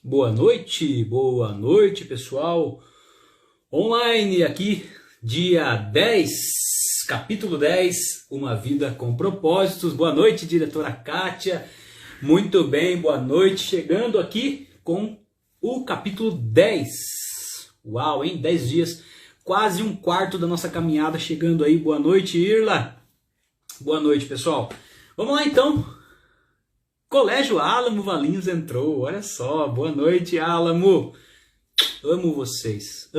Boa noite pessoal, online aqui, dia 10, capítulo 10, Uma Vida com Propósitos. Boa noite, diretora Kátia, muito bem, boa noite, chegando aqui com o capítulo 10, uau, hein, 10 dias, quase um quarto da nossa caminhada chegando aí. Boa noite, Irla, boa noite pessoal, vamos lá então. Colégio Álamo Valinhos entrou, olha só, boa noite Álamo, amo vocês,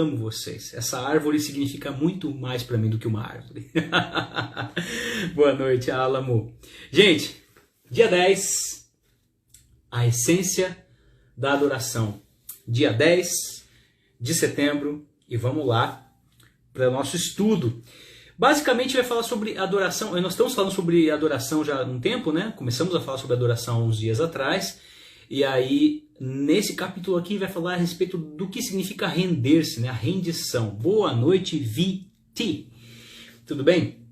essa árvore significa muito mais para mim do que uma árvore. Boa noite Álamo. Gente, dia 10, a essência da adoração, dia 10 de setembro, e vamos lá para o nosso estudo. Basicamente vai falar sobre adoração. Nós estamos falando sobre adoração já há um tempo, né? Começamos a falar sobre adoração uns dias atrás. E aí, nesse capítulo aqui, vai falar a respeito do que significa render-se, né? A rendição. Boa noite, Viti. Tudo bem?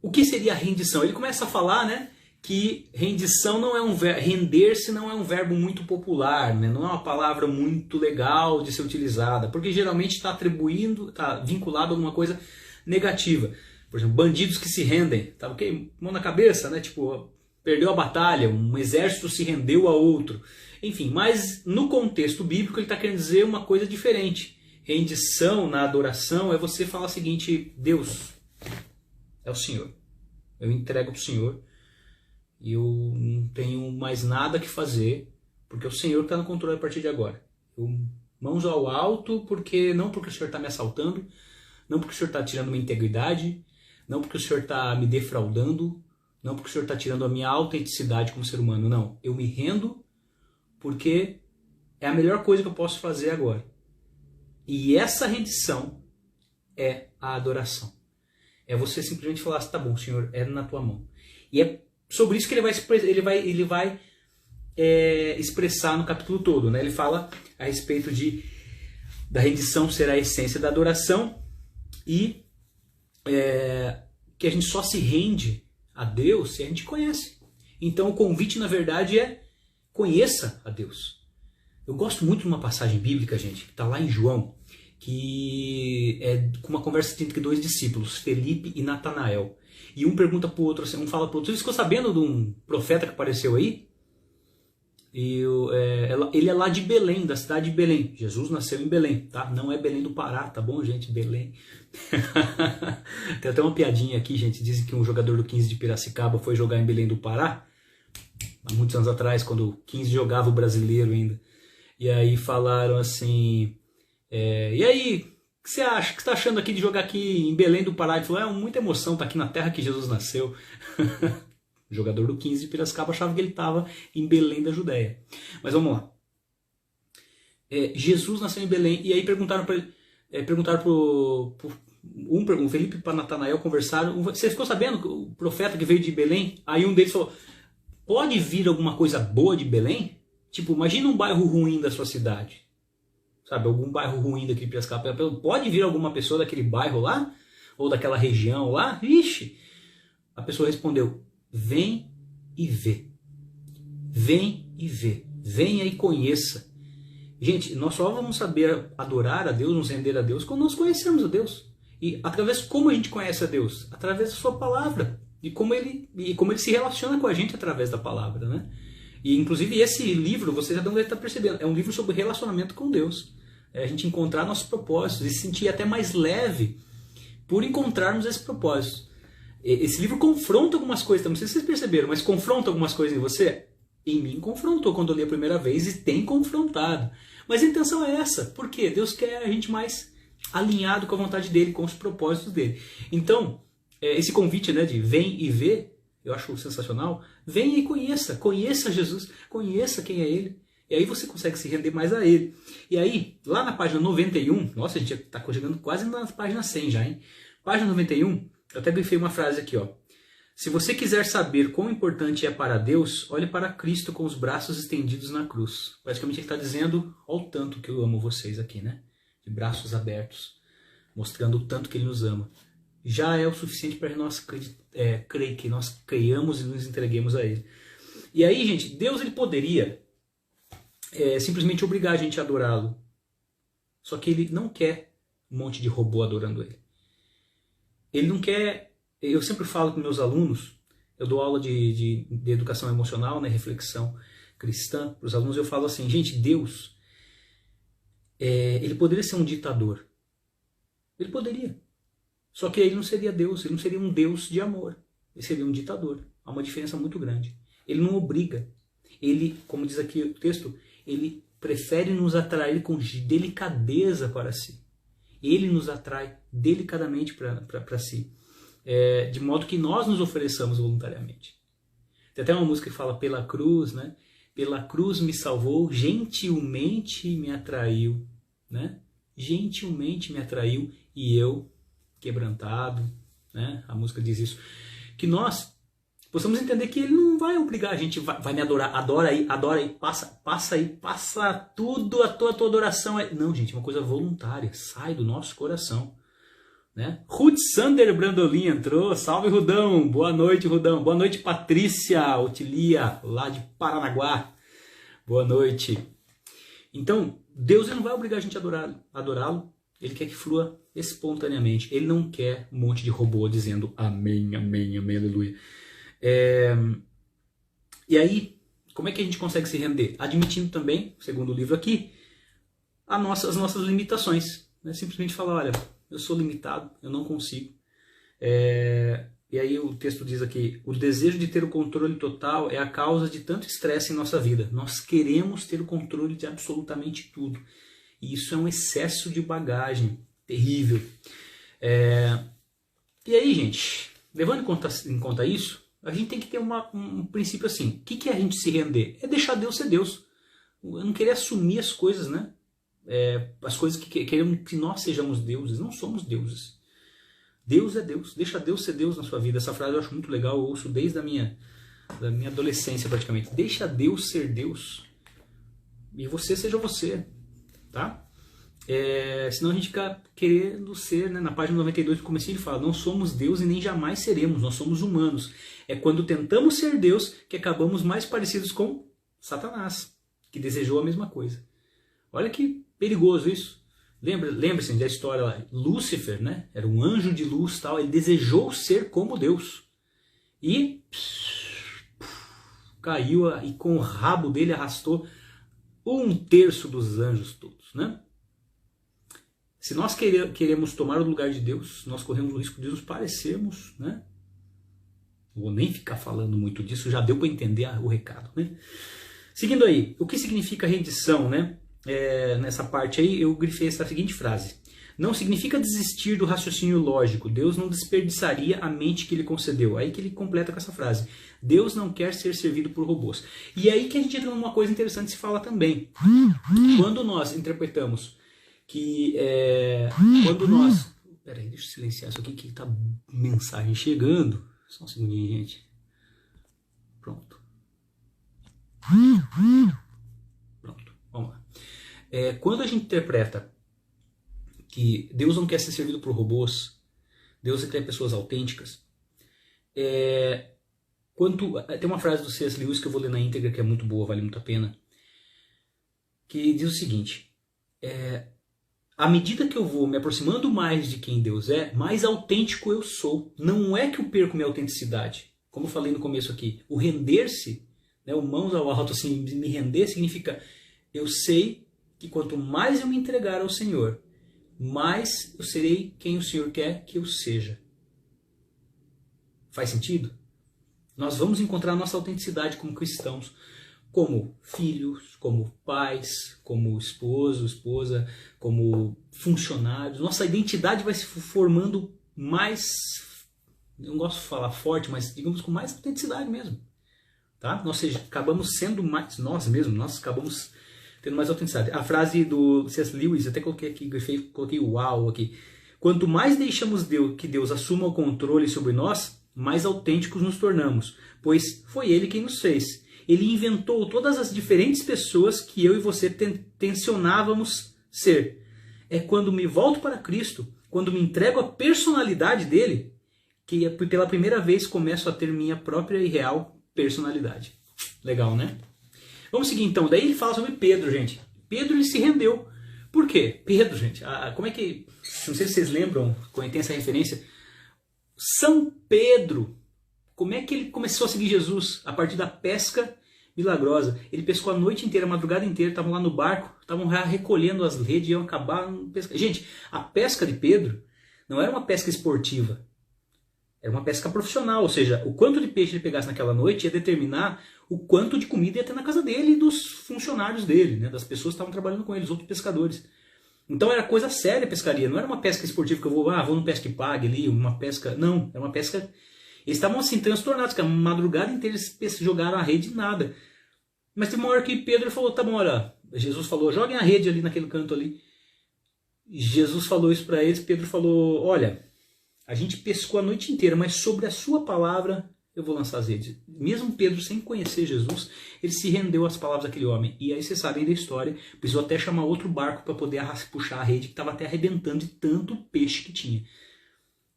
O que seria a rendição? Ele começa a falar, né? Que rendição não é um verbo, render-se não é um verbo muito popular, né? Não é uma palavra muito legal de ser utilizada, porque geralmente está atribuindo, está vinculado a alguma coisa negativa. Por exemplo, bandidos que se rendem, tá ok? Mão na cabeça, né? Tipo, perdeu a batalha, um exército se rendeu a outro. Enfim, mas no contexto bíblico ele está querendo dizer uma coisa diferente. Rendição na adoração é você falar o seguinte: Deus é o Senhor, eu entrego para o Senhor. E eu não tenho mais nada que fazer, porque o Senhor está no controle a partir de agora. Mãos ao alto, não porque o Senhor está me assaltando, não porque o Senhor está tirando minha integridade, não porque o Senhor está me defraudando, não porque o Senhor está tirando a minha autenticidade como ser humano. Não, eu me rendo porque é a melhor coisa que eu posso fazer agora. E essa rendição é a adoração. É você simplesmente falar assim: tá bom, Senhor, é na tua mão. E é sobre isso que ele vai expressar no capítulo todo, né? Ele fala a respeito da rendição ser a essência da adoração e que a gente só se rende a Deus se a gente conhece. Então o convite, na verdade, é: conheça a Deus. Eu gosto muito de uma passagem bíblica, gente, que está lá em João, que é com uma conversa entre dois discípulos, Felipe e Natanael. E um pergunta para o outro, assim, um fala para o outro: você ficou sabendo de um profeta que apareceu aí? E ele é lá de Belém, da cidade de Belém. Jesus nasceu em Belém, tá? Não é Belém do Pará, tá bom, gente? Belém. Tem até uma piadinha aqui, gente. Dizem que um jogador do 15 de Piracicaba foi jogar em Belém do Pará, há muitos anos atrás, quando o 15 jogava o Brasileiro ainda. E aí falaram assim: e aí, o que você acha? O que você está achando aqui de jogar aqui em Belém do Pará? Ele falou: muita emoção, tá aqui na terra que Jesus nasceu. O jogador do 15 de Piracicaba achava que ele estava em Belém da Judéia. Mas vamos lá. Jesus nasceu em Belém, e aí perguntaram para o Felipe e para Natanael, conversaram: você ficou sabendo que o profeta que veio de Belém? Aí um deles falou: pode vir alguma coisa boa de Belém? Tipo, imagina um bairro ruim da sua cidade. Sabe, algum bairro ruim daqui de Piracicaba. Pode vir alguma pessoa daquele bairro lá? Ou daquela região lá? Ixi! A pessoa respondeu: vem e vê. Vem e vê. Venha e conheça. Gente, nós só vamos saber adorar a Deus, nos render a Deus, quando nós conhecemos a Deus. E através de como a gente conhece a Deus? Através da sua palavra. E como ele se relaciona com a gente através da palavra, né? E inclusive esse livro, você já deve estar percebendo, é um livro sobre relacionamento com Deus. É a gente encontrar nossos propósitos e se sentir até mais leve por encontrarmos esse propósito. Esse livro confronta algumas coisas, não sei se vocês perceberam, mas confronta algumas coisas em você. Em mim confrontou quando eu li a primeira vez e tem confrontado. Mas a intenção é essa. Por quê? Deus quer a gente mais alinhado com a vontade dele, com os propósitos dele. Então, esse convite, né, de vem e vê, eu acho sensacional. Venha e conheça Jesus, conheça quem é ele. E aí você consegue se render mais a ele. E aí, lá na página 91, nossa, a gente está chegando quase na página 100 já, hein? Página 91, eu até grifei uma frase aqui, ó. Se você quiser saber quão importante é para Deus, olhe para Cristo com os braços estendidos na cruz. Basicamente ele está dizendo: olha o tanto que eu amo vocês aqui, né? De braços abertos, mostrando o tanto que ele nos ama. Já é o suficiente para nós crer que nós creiamos e nos entreguemos a ele. E aí, gente, Deus ele poderia simplesmente obrigar a gente a adorá-lo. Só que ele não quer um monte de robô adorando ele. Ele não quer... Eu sempre falo com meus alunos, eu dou aula de educação emocional, né, reflexão cristã para os alunos, eu falo assim, gente, Deus, ele poderia ser um ditador. Ele poderia. Só que ele não seria Deus, ele não seria um Deus de amor. Ele seria um ditador. Há uma diferença muito grande. Ele não obriga. Ele, como diz aqui o texto, ele prefere nos atrair com delicadeza para si. Ele nos atrai delicadamente para si. De modo que nós nos ofereçamos voluntariamente. Tem até uma música que fala pela cruz, né? Pela cruz me salvou, gentilmente me atraiu, né? Gentilmente me atraiu e eu, quebrantado, né? A música diz isso. Que nós possamos entender que ele não vai obrigar a gente, vai me adorar, adora aí, passa tudo, a tua adoração aí. Não, gente, é uma coisa voluntária, sai do nosso coração. Né? Ruth Sander Brandolin entrou, salve Rudão, boa noite Rudão, boa noite Patrícia Otilia, lá de Paranaguá, boa noite. Então, Deus ele não vai obrigar a gente a adorá-lo, ele quer que flua espontaneamente, ele não quer um monte de robô dizendo amém, amém, amém, aleluia. E aí, como é que a gente consegue se render? Admitindo também, segundo o livro aqui, as nossas limitações, né? Simplesmente falar, olha, eu sou limitado, eu não consigo. E aí o texto diz aqui, o desejo de ter o controle total é a causa de tanto estresse em nossa vida. Nós queremos ter o controle de absolutamente tudo. E isso é um excesso de bagagem terrível. E aí, gente, levando em conta isso, a gente tem que ter um princípio assim. O que é a gente se render? É deixar Deus ser Deus. Eu não querer assumir as coisas, né? As coisas que queremos que nós sejamos deuses. Não somos deuses. Deus é Deus. Deixa Deus ser Deus na sua vida. Essa frase eu acho muito legal. Eu ouço desde a minha adolescência praticamente. Deixa Deus ser Deus. E você seja você. Tá? Senão a gente fica querendo ser, né? Na página 92 do comecinho ele fala, não somos Deus e nem jamais seremos. Nós somos humanos. É quando tentamos ser Deus que acabamos mais parecidos com Satanás, que desejou a mesma coisa. Olha que perigoso isso. Lembre-se da história lá. Lúcifer, né? Era um anjo de luz, tal. Ele desejou ser como Deus. E caiu e com o rabo dele arrastou 1/3 dos anjos todos, né? Se nós queremos tomar o lugar de Deus, nós corremos o risco de nos parecermos, né? Não vou nem ficar falando muito disso, já deu para entender o recado, né? Seguindo aí, o que significa rendição, né? Nessa parte aí eu grifei essa seguinte frase. Não significa desistir do raciocínio lógico. Deus não desperdiçaria a mente que ele concedeu. Aí que ele completa com essa frase. Deus não quer ser servido por robôs. E aí que a gente entra numa coisa interessante de se falar também. Quando nós interpretamos que... quando nós... Peraí, deixa eu silenciar isso aqui que tá mensagem chegando. Só um segundinho, gente. Pronto. Pronto, vamos lá. Quando a gente interpreta que Deus não quer ser servido por robôs, Deus quer pessoas autênticas, tem uma frase do C.S. Lewis que eu vou ler na íntegra, que é muito boa, vale muito a pena, que diz o seguinte, à medida que eu vou me aproximando mais de quem Deus é, mais autêntico eu sou. Não é que eu perco minha autenticidade. Como eu falei no começo aqui, o render-se, né, o mãos ao alto, assim, me render significa, eu sei que quanto mais eu me entregar ao Senhor, mais eu serei quem o Senhor quer que eu seja. Faz sentido? Nós vamos encontrar a nossa autenticidade como cristãos, como filhos, como pais, como esposo, esposa, como funcionários. Nossa identidade vai se formando mais, eu não gosto de falar forte, mas digamos com mais autenticidade mesmo. Tá? Ou seja, acabamos sendo mais nós mesmos, nós acabamos tendo mais autenticidade. A frase do C.S. Lewis, até coloquei aqui, coloquei uau aqui. Quanto mais deixamos que Deus assuma o controle sobre nós, mais autênticos nos tornamos, pois foi Ele quem nos fez. Ele inventou todas as diferentes pessoas que eu e você tensionávamos ser. É quando me volto para Cristo, quando me entrego à personalidade dele, que pela primeira vez começo a ter minha própria e real personalidade. Legal, né? Vamos seguir então. Daí ele fala sobre Pedro, gente. Pedro, ele se rendeu. Por quê? Pedro, gente, como é que... Não sei se vocês lembram, quando tem essa referência. São Pedro, como é que ele começou a seguir Jesus? A partir da pesca milagrosa. Ele pescou a noite inteira, a madrugada inteira, estavam lá no barco, estavam recolhendo as redes, iam acabar pescando. Gente, a pesca de Pedro não era uma pesca esportiva. Era uma pesca profissional, ou seja, o quanto de peixe ele pegasse naquela noite ia determinar o quanto de comida ia ter na casa dele e dos funcionários dele, né, das pessoas que estavam trabalhando com ele, os outros pescadores. Então era coisa séria a pescaria, não era uma pesca esportiva que eu vou no pesca e pague ali, uma pesca... Não, era uma pesca... Eles estavam assim, transtornados, que a madrugada inteira eles jogaram a rede e nada. Mas teve uma hora que Pedro falou, tá bom, olha, Jesus falou, joguem a rede ali naquele canto ali. Jesus falou isso para eles, Pedro falou, olha, a gente pescou a noite inteira, mas sobre a sua palavra eu vou lançar as redes. Mesmo Pedro, sem conhecer Jesus, ele se rendeu às palavras daquele homem. E aí vocês sabem da história, precisou até chamar outro barco para poder puxar a rede, que estava até arrebentando de tanto peixe que tinha.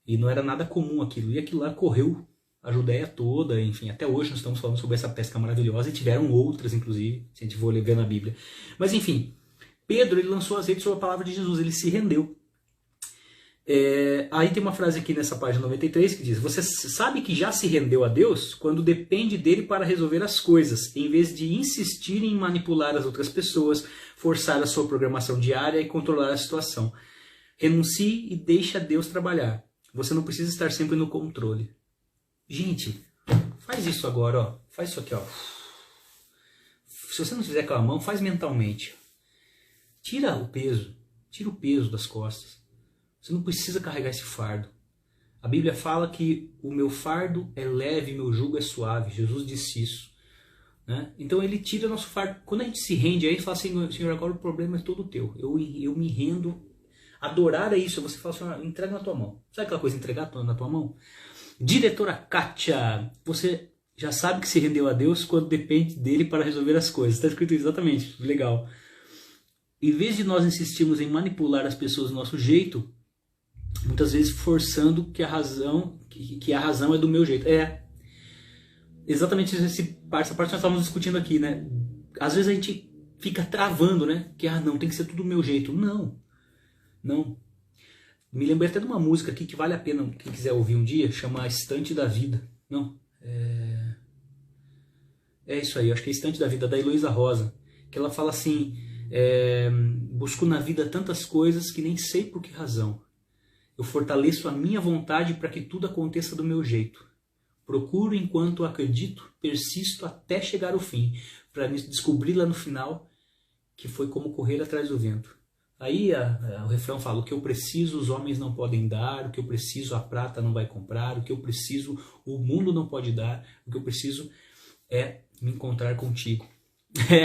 E não era nada comum aquilo. E aquilo lá correu a Judéia toda, enfim, até hoje nós estamos falando sobre essa pesca maravilhosa, e tiveram outras, inclusive, se a gente for ver na Bíblia. Mas enfim, Pedro, ele lançou as redes sobre a palavra de Jesus, ele se rendeu. Aí tem uma frase aqui nessa página 93 que diz: você sabe que já se rendeu a Deus quando depende dele para resolver as coisas, em vez de insistir em manipular as outras pessoas, forçar a sua programação diária e controlar a situação. Renuncie e deixe a Deus trabalhar. Você não precisa estar sempre no controle. Gente, faz isso agora, ó. Faz isso aqui, ó. Se você não fizer com a mão, faz mentalmente. Tira o peso das costas. Você não precisa carregar esse fardo. A Bíblia fala que o meu fardo é leve, meu jugo é suave. Jesus disse isso, né? Então ele tira nosso fardo. Quando a gente se rende aí, ele fala assim, Senhor, agora o problema é todo teu. Eu me rendo. Adorar é isso. Você fala, Senhor, entrega na tua mão. Sabe aquela coisa, entregar na tua mão? Diretora Kátia, você já sabe que se rendeu a Deus quando depende dele para resolver as coisas. Está escrito exatamente. Legal. Em vez de nós insistirmos em manipular as pessoas do nosso jeito, muitas vezes forçando que a razão é do meu jeito. Exatamente essa parte nós estávamos discutindo aqui, né? Às vezes a gente fica travando, né? Que não, tem que ser tudo do meu jeito. Não. Me lembrei até de uma música aqui que vale a pena, quem quiser ouvir um dia, chama Estante da Vida. É isso aí, acho que é Estante da Vida, da Heloísa Rosa. Que ela fala assim, busco na vida tantas coisas que nem sei por que razão. Eu fortaleço a minha vontade para que tudo aconteça do meu jeito. Procuro enquanto acredito, persisto até chegar ao fim, para descobrir lá no final que foi como correr atrás do vento. Aí o refrão fala, o que eu preciso os homens não podem dar, o que eu preciso a prata não vai comprar, o que eu preciso o mundo não pode dar, o que eu preciso é me encontrar contigo.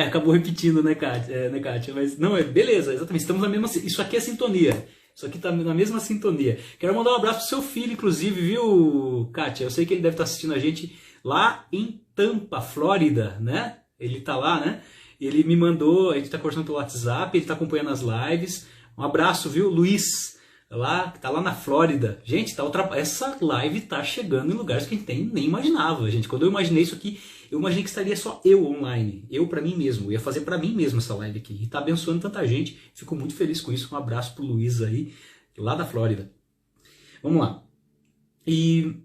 Acabou repetindo, né, Kátia? Mas não, beleza, exatamente, estamos na mesma... Isso aqui é sintonia. Isso aqui tá na mesma sintonia. Quero mandar um abraço pro seu filho, inclusive, viu, Kátia? Eu sei que ele deve estar assistindo a gente lá em Tampa, Flórida, né? Ele tá lá, né? Ele me mandou, a gente tá conversando pelo WhatsApp, ele tá acompanhando as lives. Um abraço, viu, Luiz? Tá lá na Flórida. Gente, essa live tá chegando em lugares que a gente nem imaginava, gente. Quando eu imaginei isso aqui, eu imaginei que estaria só eu online. Eu pra mim mesmo. Eu ia fazer pra mim mesmo essa live aqui. E tá abençoando tanta gente. Fico muito feliz com isso. Um abraço pro Luiz aí, lá da Flórida. Vamos lá. E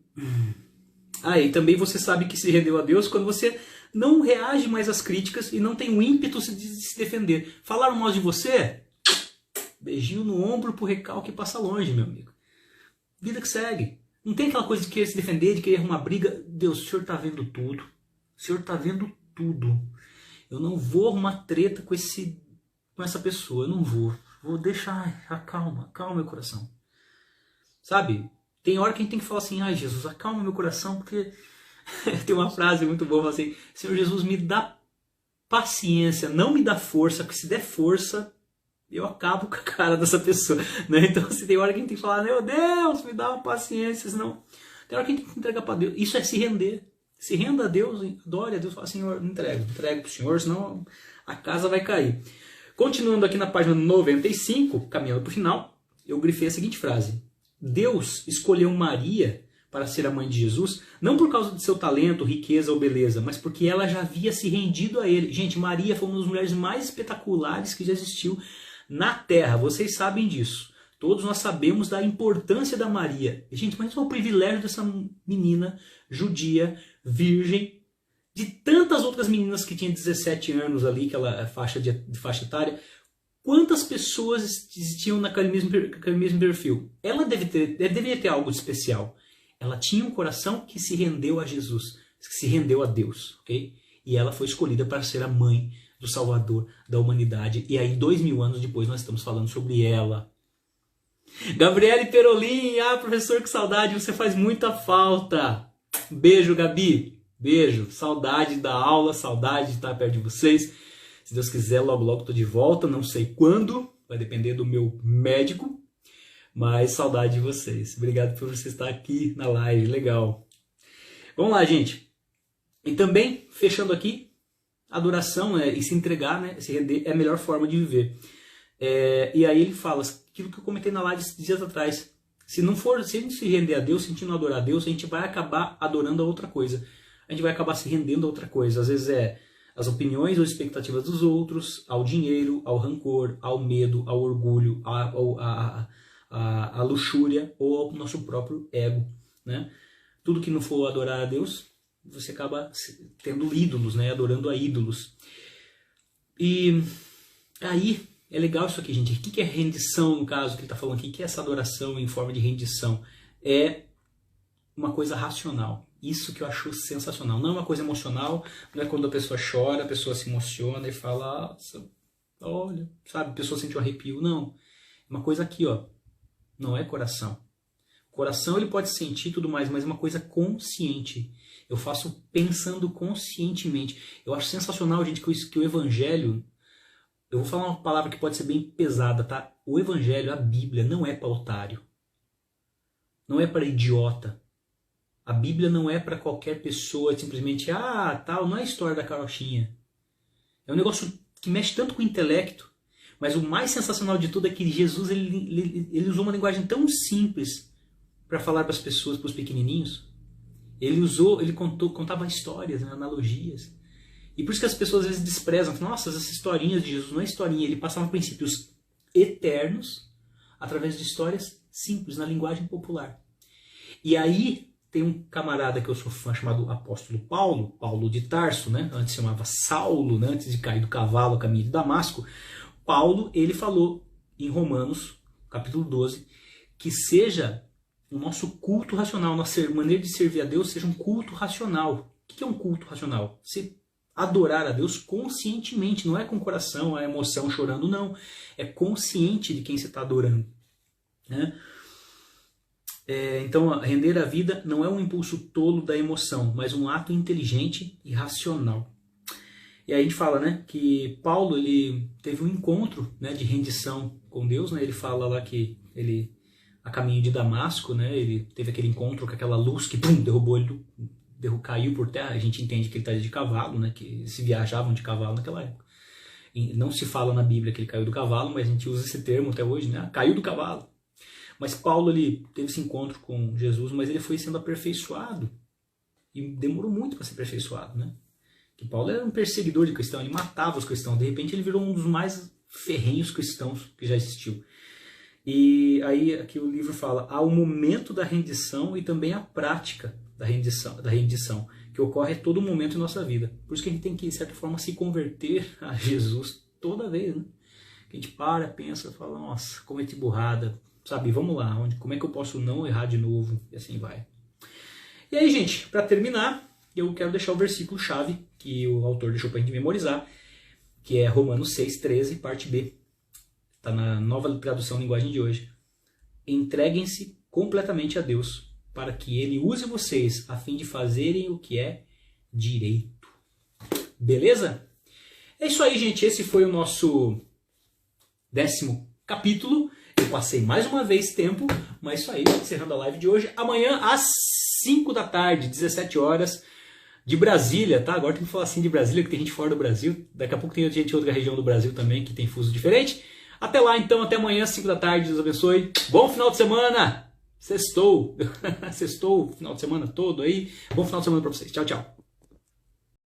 também você sabe que se rendeu a Deus quando você não reage mais às críticas e não tem o ímpeto de se defender. Falaram mal de você? Beijinho no ombro pro recalque passa longe, meu amigo. Vida que segue. Não tem aquela coisa de querer se defender, de querer arrumar briga. Deus, o Senhor tá vendo tudo. O Senhor tá vendo tudo. Eu não vou arrumar treta com essa pessoa. Eu não vou. Vou deixar. Acalma meu coração. Sabe? Tem hora que a gente tem que falar assim, ai Jesus, acalma meu coração, porque tem uma frase muito boa, assim, Senhor Jesus, me dá paciência, não me dá força, porque se der força, eu acabo com a cara dessa pessoa, né? Então, assim, tem hora que a gente tem que falar, meu Deus, me dá uma paciência, senão... Tem hora que a gente tem que entregar para Deus. Isso é se render. Se renda a Deus, adore a Deus, fala, Senhor, entrego para o Senhor, senão a casa vai cair. Continuando aqui na página 95, caminhando para o final, eu grifei a seguinte frase. Deus escolheu Maria para ser a mãe de Jesus, não por causa de seu talento, riqueza ou beleza, mas porque ela já havia se rendido a ele. Gente, Maria foi uma das mulheres mais espetaculares que já existiu na Terra, vocês sabem disso. Todos nós sabemos da importância da Maria. Gente, mas é o privilégio dessa menina judia, virgem, de tantas outras meninas que tinham 17 anos ali, aquela faixa faixa etária. Quantas pessoas existiam naquele mesmo perfil? Ela deveria ter algo de especial. Ela tinha um coração que se rendeu a Jesus, que se rendeu a Deus, ok? E ela foi escolhida para ser a mãe do Salvador da humanidade. E aí, 2000 anos depois, nós estamos falando sobre ela. Gabriele Perolin, professor, que saudade, você faz muita falta. Beijo, Gabi. Beijo. Saudade da aula, saudade de estar perto de vocês. Se Deus quiser, logo logo estou de volta, não sei quando, vai depender do meu médico, mas saudade de vocês. Obrigado por você estar aqui na live, legal. Vamos lá, gente. E também, fechando aqui, adoração, né, e se entregar, né, se render, é a melhor forma de viver. E aí ele fala, aquilo que eu comentei na live dias atrás, se a gente se render a Deus, se a gente não adorar a Deus, a gente vai acabar adorando a outra coisa. A gente vai acabar se rendendo a outra coisa. Às vezes as opiniões ou expectativas dos outros, ao dinheiro, ao rancor, ao medo, ao orgulho, à luxúria ou ao nosso próprio ego, né? Tudo que não for adorar a Deus, você acaba tendo ídolos, né? Adorando a ídolos. E aí é legal isso aqui, gente. O que é rendição, no caso que ele está falando aqui? O que é essa adoração em forma de rendição? É uma coisa racional. Isso que eu acho sensacional. Não é uma coisa emocional, não é quando a pessoa chora, a pessoa se emociona e fala, olha, sabe, a pessoa sente um arrepio. Não. É uma coisa aqui, ó. Não é coração. Coração ele pode sentir tudo mais, mas é uma coisa consciente. Eu faço pensando conscientemente. Eu acho sensacional, gente, que o Evangelho... Eu vou falar uma palavra que pode ser bem pesada, tá? O Evangelho, a Bíblia, não é para otário. Não é para idiota. A Bíblia não é para qualquer pessoa simplesmente, tal, não é a história da carochinha. É um negócio que mexe tanto com o intelecto, mas o mais sensacional de tudo é que Jesus ele usou uma linguagem tão simples para falar para as pessoas, para os pequenininhos. Ele contava histórias, né, analogias. E por isso que as pessoas às vezes desprezam, nossa, essas historinhas de Jesus não é historinha, ele passava princípios eternos através de histórias simples, na linguagem popular. E aí tem um camarada que eu sou fã chamado Apóstolo Paulo de Tarso, né? Antes se chamava Saulo, né? Antes de cair do cavalo a caminho de Damasco. Paulo, ele falou em Romanos, capítulo 12, que seja o nosso culto racional, nossa maneira de servir a Deus seja um culto racional. O que é um culto racional? Você adorar a Deus conscientemente, não é com o coração, a emoção chorando, não. É consciente de quem você está adorando, né? Então, render a vida não é um impulso tolo da emoção, mas um ato inteligente e racional. E aí a gente fala, né, que Paulo ele teve um encontro, né, de rendição com Deus, né? Ele fala lá que ele, a caminho de Damasco, né, ele teve aquele encontro com aquela luz que derrubou ele, caiu por terra. A gente entende que ele está de cavalo, né, que se viajavam de cavalo naquela época. E não se fala na Bíblia que ele caiu do cavalo, mas a gente usa esse termo até hoje, né? Caiu do cavalo. Mas Paulo ele teve esse encontro com Jesus, mas ele foi sendo aperfeiçoado. E demorou muito para ser aperfeiçoado, né? Que Paulo era um perseguidor de cristãos, ele matava os cristãos. De repente ele virou um dos mais ferrenhos cristãos que já existiu. E aí aqui o livro fala, há o momento da rendição e também a prática da rendição, que ocorre a todo momento em nossa vida. Por isso que a gente tem que, de certa forma, se converter a Jesus toda vez, né? Que a gente para, pensa, fala, nossa, cometi burrada, sabe, vamos lá, como é que eu posso não errar de novo? E assim vai. E aí, gente, para terminar, eu quero deixar o versículo-chave que o autor deixou para a gente memorizar, que é Romanos 6,13, parte B. Está na nova tradução linguagem de hoje. Entreguem-se completamente a Deus, para que Ele use vocês a fim de fazerem o que é direito. Beleza? É isso aí, gente. Esse foi o nosso 10º capítulo. Eu passei mais uma vez tempo, mas isso aí, encerrando a live de hoje. Amanhã às 5 da tarde, 17 horas, de Brasília, tá? Agora tem que falar assim de Brasília, que tem gente fora do Brasil. Daqui a pouco tem gente de outra região do Brasil também, que tem fuso diferente. Até lá, então, até amanhã, 5 da tarde. Deus abençoe. Bom final de semana! Sextou. Sextou o final de semana todo aí. Bom final de semana para vocês. Tchau, tchau.